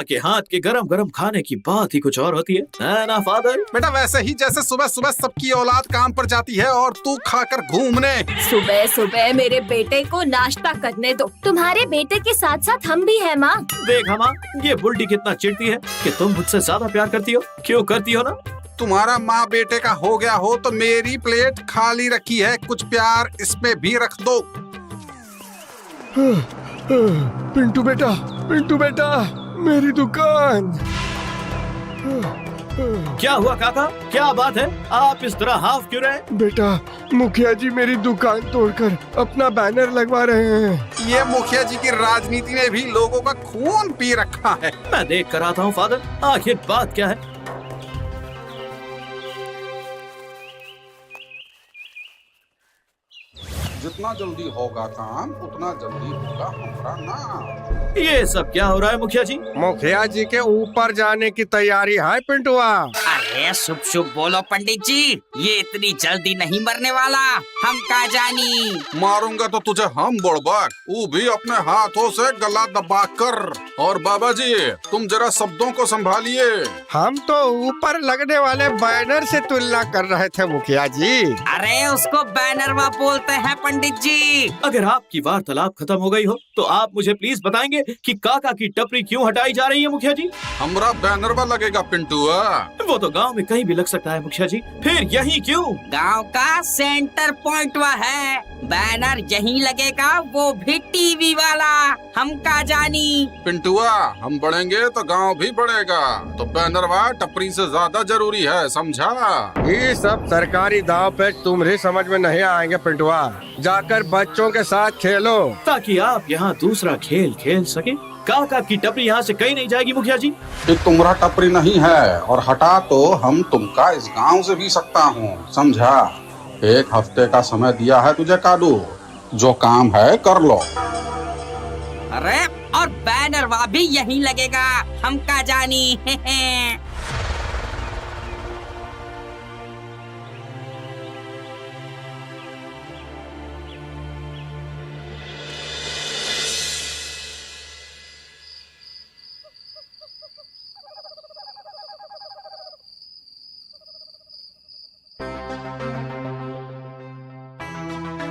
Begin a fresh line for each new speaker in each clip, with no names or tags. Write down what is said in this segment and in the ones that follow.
माँ के हाथ के गरम गरम खाने की बात ही कुछ और होती है ना फादर?
बेटा वैसे ही जैसे सुबह सुबह सबकी औलाद काम पर जाती है और तू खाकर घूमने।
सुबह सुबह मेरे बेटे को नाश्ता करने दो। तुम्हारे बेटे के साथ साथ हम भी हैं माँ।
देखा माँ, ये बुल्टी कितना चिढ़ती है कि तुम मुझसे ज्यादा प्यार करती हो। क्यों करती हो ना?
तुम्हारा माँ बेटे का हो गया हो तो मेरी प्लेट खाली रखी है, कुछ प्यार इसमें भी रख दो।
पिंटू बेटा, मेरी दुकान।
क्या हुआ काका? क्या बात है? आप इस तरह हाफ क्यों रहे?
बेटा, मुखिया जी मेरी दुकान तोड़कर अपना बैनर लगवा रहे हैं।
ये मुखिया जी की राजनीति ने भी लोगों का खून पी रखा है।
मैं देख कर आता हूँ फादर, आखिर बात क्या है?
जितना जल्दी होगा काम उतना जल्दी होगा हमारा नाम।
ये सब क्या हो रहा है मुखिया जी?
मुखिया जी के ऊपर जाने की तैयारी है पिंटुआ।
अरे शुभ शुभ बोलो पंडित जी, ये इतनी जल्दी नहीं मरने वाला, हम का जानी।
मारूंगा तो तुझे हम बुड़बक, वो भी अपने हाथों से गला दबा कर। और बाबा जी तुम जरा शब्दों को संभालिए।
हम तो ऊपर लगने वाले बैनर से तुलना कर रहे थे मुखिया जी।
अरे उसको बैनरवा बोलते हैं पंडित जी।
अगर आपकी वार्तालाप खत्म हो गई हो तो आप मुझे प्लीज बताएंगे कि काका की टपरी क्यों हटाई जा रही है मुखिया जी?
हमरा बैनरवा लगेगा पिंटुआ।
वो तो गांव में कहीं भी लग सकता है मुखिया जी, फिर यही क्यों?
गांव का सेंटर पॉइंट वह है, बैनर यहीं लगेगा, वो भी टीवी वाला, हम का जानी।
पिंटुआ हम बढ़ेंगे तो गांव भी बढ़ेगा, तो बैनरवा टपरी से ज्यादा जरूरी है, समझा?
ये सब सरकारी दाव पे तुम्हारी समझ में नहीं आएंगे पिंटुआ। जाकर बच्चों के साथ खेलो
ताकि आप यहाँ दूसरा खेल खेल सके। काका की टपरी यहाँ से कहीं नहीं जाएगी मुखिया जी।
ये तुम्हारा टपरी नहीं है और हटा तो हम तुमका इस गांव से भी सकता हूँ, समझा? 1 हफ्ते का समय दिया है तुझे कादू, जो काम है कर लो।
अरे और बैनरवा भी यहीं लगेगा, हम का जानी।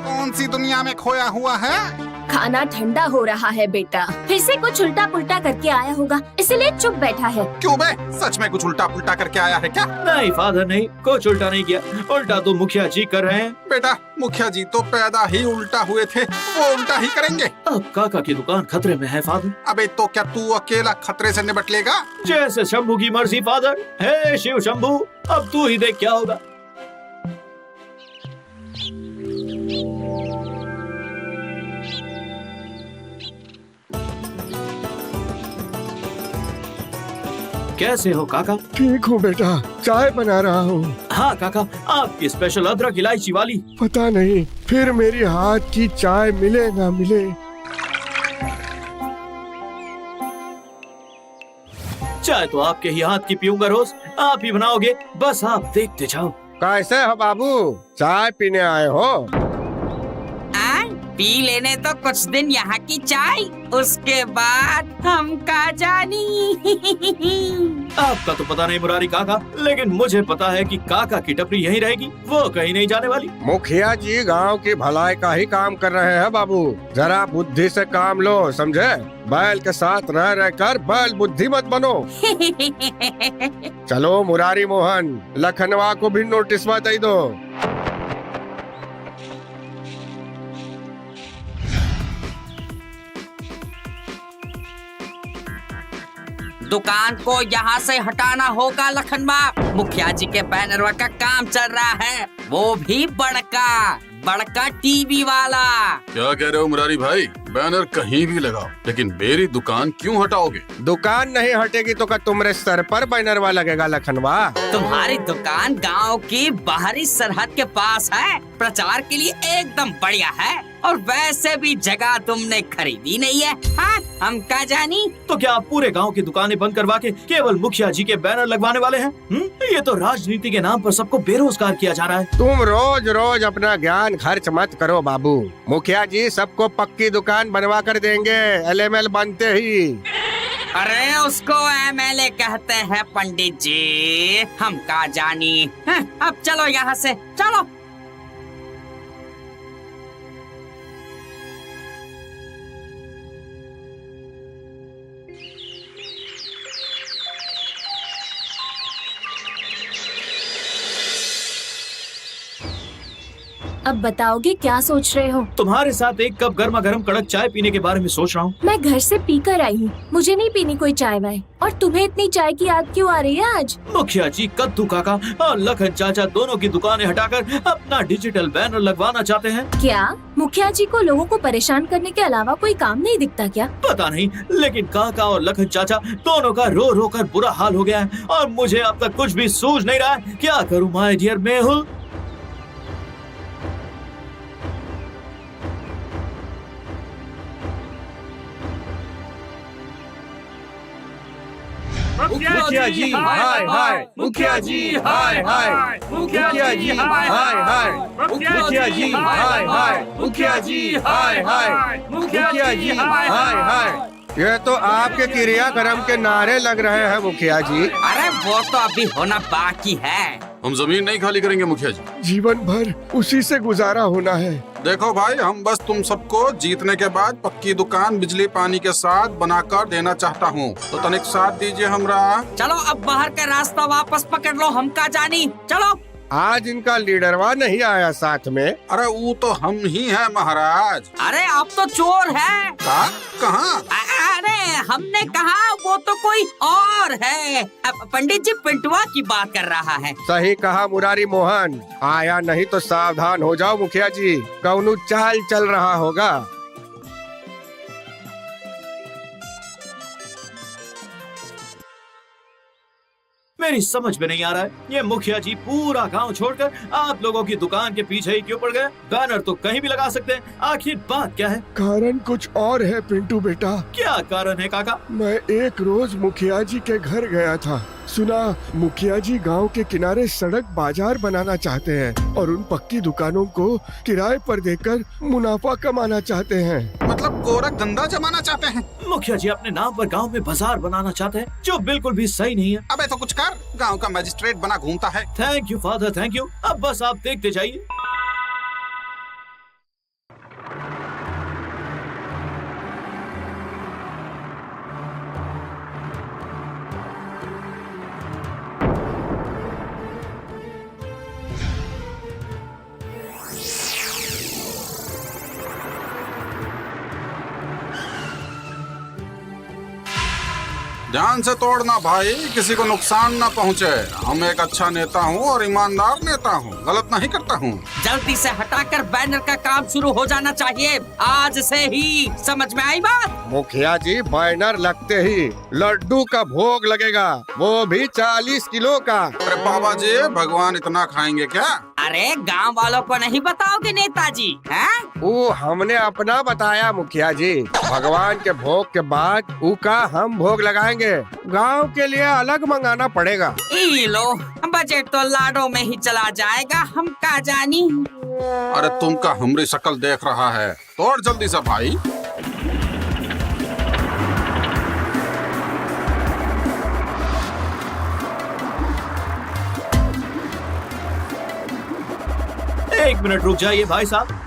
कौन सी दुनिया में खोया हुआ है?
खाना ठंडा हो रहा है बेटा, फिर से कुछ उल्टा पुल्टा करके आया होगा, इसलिए चुप बैठा है।
क्यों बे, सच में कुछ उल्टा पुल्टा करके आया है क्या?
नहीं फादर नहीं, कुछ उल्टा नहीं किया, उल्टा तो मुखिया जी कर रहे हैं।
बेटा मुखिया जी तो पैदा ही उल्टा हुए थे, वो उल्टा ही करेंगे।
अब काका की दुकान खतरे में है फादर।
अबे तो क्या तू अकेला खतरे से निपट लेगा?
जैसे शंभू की मर्जी फादर। हे शिव शंभू, अब तू ही देख क्या होगा। कैसे हो काका?
ठीक हूँ बेटा, चाय बना रहा हूँ।
हाँ काका, आपकी स्पेशल अदरक इलायची वाली।
पता नहीं फिर मेरी हाथ की चाय मिले ना मिले।
चाय तो आपके ही हाथ की पीऊंगा रोज, आप ही बनाओगे, बस आप देखते जाओ।
कैसे हो बाबू, चाय पीने आए हो?
पी लेने तो कुछ दिन यहाँ की चाय, उसके बाद हम का जानी।
आपका तो पता नहीं मुरारी काका, लेकिन मुझे पता है कि काका की टपरी यहीं रहेगी, वो कहीं नहीं जाने वाली।
मुखिया जी गांव की भलाई का ही काम कर रहे हैं बाबू, जरा बुद्धि से काम लो, समझे? बैल के साथ रह रहकर बैल बुद्धि मत बनो। चलो मुरारी मोहन, लखनवा को भी नोटिसवा दे दो।
दुकान को यहाँ से हटाना होगा लखनवा, मुखिया जी के बैनर का काम चल रहा है, वो भी बड़का टीवी वाला।
क्या कह रहे हो मुरारी भाई? बैनर कहीं भी लगाओ, लेकिन मेरी दुकान क्यों हटाओगे?
दुकान नहीं हटेगी तो क्या तुम्हारे सर पर बैनरवा लगेगा लखनवा?
तुम्हारी दुकान गांव की बाहरी सरहद के पास है, प्रचार के लिए एकदम बढ़िया है, और वैसे भी जगह तुमने खरीदी नहीं है। हाँ, हम क्या जानी।
तो क्या आप पूरे गांव की दुकानें बंद करवा के केवल मुखिया जी के बैनर लगवाने वाले हैं? ये तो राजनीति के नाम पर सबको बेरोजगार किया जा रहा है।
तुम रोज रोज अपना ज्ञान खर्च मत करो बाबू, मुखिया जी सबको पक्की दुकान बनवा कर देंगे, LML बनते ही।
अरे उसको एमएलए कहते हैं पंडित जी, हम का जानी। अब चलो यहाँ से, चलो।
अब बताओगे क्या सोच रहे हो?
तुम्हारे साथ एक कप गर्मा गर्म कड़क चाय पीने के बारे में सोच रहा हूँ।
मैं घर से पी कर आई हूँ, मुझे नहीं पीनी कोई चाय वाय। और तुम्हें इतनी चाय की याद क्यों आ रही है आज?
मुखिया जी कद्दू काका और लखन चाचा दोनों की दुकानें हटाकर अपना डिजिटल बैनर लगवाना चाहते हैं।
क्या मुखिया जी को लोगों को परेशान करने के अलावा कोई काम नहीं दिखता क्या?
पता नहीं, लेकिन काका और लखन चाचा दोनों का रो रो कर बुरा हाल हो गया है और मुझे अब तक कुछ भी सूझ नहीं रहा है। क्या करूँ माय डियर मेहुल?
मुखिया जी हाय हाय, मुखिया जी हाय हाय, मुखिया जी हाय हाय, मुखिया जी हाय हाय, मुखिया जी हाय हाय, मुखिया जी हाय हाय। ये तो आपके क्रियाक्रम के नारे लग रहे हैं मुखिया जी।
अरे वो तो अभी होना बाकी है।
हम जमीन नहीं खाली करेंगे मुखिया जी।
जीवन भर उसी से गुजारा होना है।
देखो भाई, हम बस तुम सबको जीतने के बाद पक्की दुकान बिजली पानी के साथ बनाकर देना चाहता हूँ, तो तनिक साथ दीजिए हमरा।
चलो अब बाहर का रास्ता वापस पकड़ लो, हम का जानी। चलो।
आज इनका लीडरवा नहीं आया साथ में।
अरे वो तो हम ही हैं महाराज।
अरे आप तो चोर है।
कहाँ?
अरे हमने कहा वो तो कोई और है। अब पंडित जी पिंटुआ की बात कर रहा है।
सही कहा मुरारी मोहन, आया नहीं तो सावधान हो जाओ मुखिया जी, कौनो चाल चल रहा होगा।
मेरी समझ में नहीं आ रहा है, ये मुखिया जी पूरा गांव छोड़कर आप लोगों की दुकान के पीछे ही क्यों पड़ गए? बैनर तो कहीं भी लगा सकते हैं, आखिर बात क्या है?
कारण कुछ और है पिंटू बेटा।
क्या कारण है काका?
मैं एक रोज मुखिया जी के घर गया था, सुना मुखिया जी गांव के किनारे सड़क बाजार बनाना चाहते हैं और उन पक्की दुकानों को किराए पर देकर मुनाफा कमाना चाहते हैं।
मतलब गोरख धंधा जमाना चाहते हैं।
मुखिया जी अपने नाम पर गांव में बाजार बनाना चाहते हैं, जो बिल्कुल भी सही नहीं है।
अबे तो कुछ कर, गांव का मजिस्ट्रेट बना घूमता है।
Thank you father, thank you. अब बस आप देखते जाइए।
ध्यान से तोड़ना भाई, किसी को नुकसान ना पहुँचे। हम एक अच्छा नेता हूँ और ईमानदार नेता हूँ, गलत नहीं करता हूँ।
जल्दी से हटाकर बैनर का काम शुरू हो जाना चाहिए, आज से ही। समझ में आई बात?
मुखिया जी बैनर लगते ही लड्डू का भोग लगेगा, वो भी 40 किलो का।
अरे बाबा जी, भगवान इतना खाएंगे क्या?
अरे गांव वालों को नहीं बताओगे नेताजी? हैं?
वो हमने अपना बताया मुखिया जी, भगवान के भोग के बाद उका हम भोग लगाएंगे, गांव के लिए अलग मंगाना पड़ेगा।
ई लो, बजट तो लाडो में ही चला जाएगा, हम का जानी।
अरे तुमका हमरी शक्ल देख रहा है, तोड़ जल्दी से भाई।
एक मिनट रुक जाइए भाई साहब।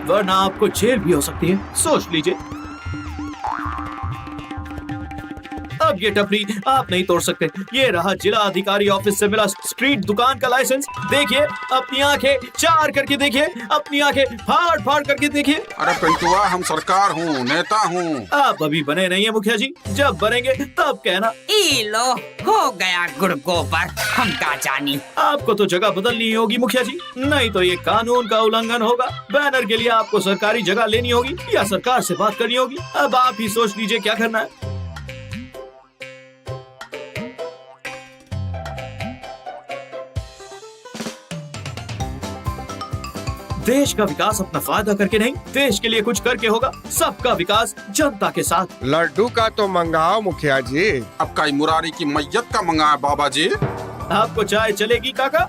वरना आपको जेल भी हो सकती है, सोच लीजिए। अब ये टपरी आप नहीं तोड़ सकते। ये रहा जिला अधिकारी ऑफिस से मिला स्ट्रीट दुकान का लाइसेंस। देखिए, अपनी आंखें चार करके देखिए, अपनी आंखें फाड़ फाड़ करके देखिए।
अरे पिंटुआ, हम सरकार हूँ, नेता हूँ।
आप अभी बने नहीं है मुखिया जी, जब बनेंगे तब कहना।
ई लो, हो गया गुड़ गोबर, हम का जानी।
आपको तो जगह बदलनी होगी मुखिया जी, नहीं तो ये कानून का उल्लंघन होगा। बैनर के लिए आपको सरकारी जगह लेनी होगी या सरकार से बात करनी होगी। अब आप ही सोच लीजिए क्या करना है। देश का विकास अपना फायदा करके नहीं, देश के लिए कुछ करके होगा। सबका विकास जनता के साथ।
लड्डू का तो मंगाओ मुखिया जी।
अब का मुरारी की मैयत का मंगाया बाबा जी।
आपको चाय चलेगी काका?